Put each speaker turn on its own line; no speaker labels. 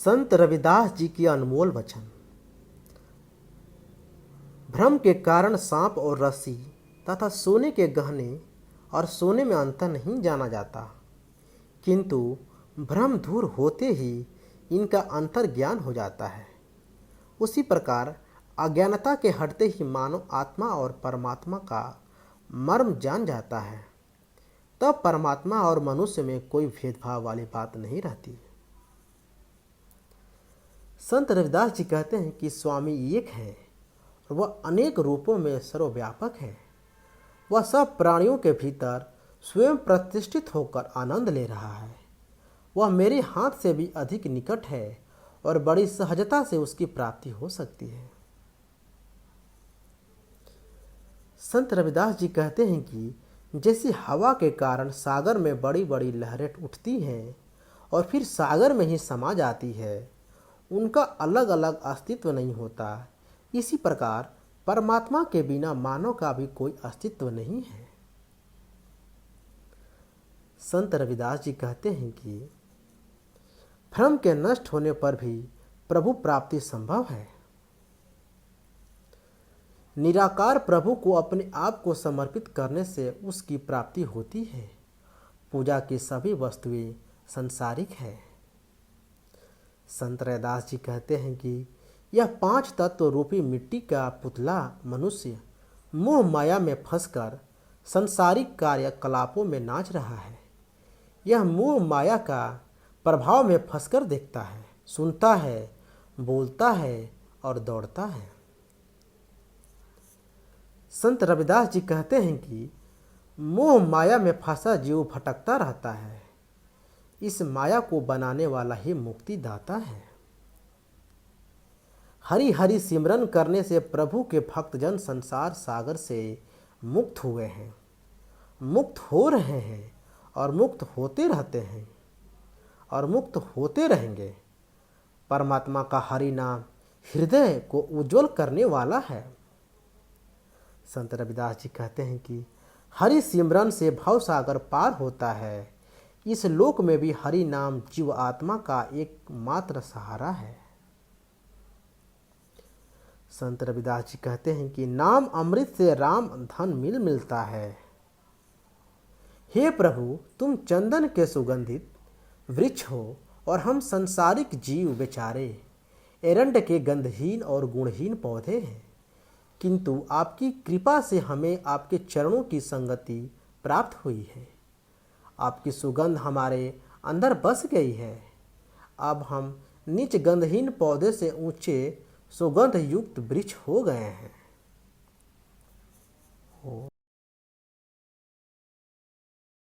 संत रविदास जी की अनमोल वचन। भ्रम के कारण सांप और रस्सी तथा सोने के गहने और सोने में अंतर नहीं जाना जाता, किंतु भ्रम दूर होते ही इनका अंतर ज्ञान हो जाता है। उसी प्रकार अज्ञानता के हटते ही मानव आत्मा और परमात्मा का मर्म जान जाता है। तब परमात्मा और मनुष्य में कोई भेदभाव वाली बात नहीं रहती। संत रविदास जी कहते हैं कि स्वामी एक है और वह अनेक रूपों में सर्वव्यापक है। वह सब प्राणियों के भीतर स्वयं प्रतिष्ठित होकर आनंद ले रहा है। वह मेरे हाथ से भी अधिक निकट है और बड़ी सहजता से उसकी प्राप्ति हो सकती है। संत रविदास जी कहते हैं कि जैसे हवा के कारण सागर में बड़ी बड़ी लहरें उठती हैं और फिर सागर में ही समा जाती है, उनका अलग अलग अस्तित्व नहीं होता, इसी प्रकार परमात्मा के बिना मानव का भी कोई अस्तित्व नहीं है। संत रविदास जी कहते हैं कि भ्रम के नष्ट होने पर भी प्रभु प्राप्ति संभव है। निराकार प्रभु को अपने आप को समर्पित करने से उसकी प्राप्ति होती है। पूजा की सभी वस्तुएं सांसारिक है। संत रविदास जी कहते हैं कि यह 5 तत्व रूपी मिट्टी का पुतला मनुष्य मोह माया में फंसकर संसारिक कार्यकलापों में नाच रहा है। यह मोह माया का प्रभाव में फंसकर देखता है, सुनता है, बोलता है और दौड़ता है। संत रविदास जी कहते हैं कि मोह माया में फंसा जीव भटकता रहता है। इस माया को बनाने वाला ही मुक्तिदाता है। हरि हरि सिमरन करने से प्रभु के भक्तजन संसार सागर से मुक्त हुए हैं, मुक्त हो रहे हैं और मुक्त होते रहते हैं और मुक्त होते रहेंगे। परमात्मा का हरि नाम हृदय को उज्जवल करने वाला है। संत रविदास जी कहते हैं कि हरि सिमरन से भव सागर पार होता है। इस लोक में भी हरि नाम जीव आत्मा का एकमात्र सहारा है। संत रविदास जी कहते हैं कि नाम अमृत से राम धन मिलता है। हे प्रभु, तुम चंदन के सुगंधित वृक्ष हो और हम संसारिक जीव बेचारे एरंड के गंधहीन और गुणहीन पौधे हैं, किंतु आपकी कृपा से हमें आपके चरणों की संगति प्राप्त हुई है। आपकी सुगंध हमारे अंदर बस गई है। अब हम नीच गंधहीन पौधे से ऊंचे सुगंध युक्त वृक्ष हो गए हैं।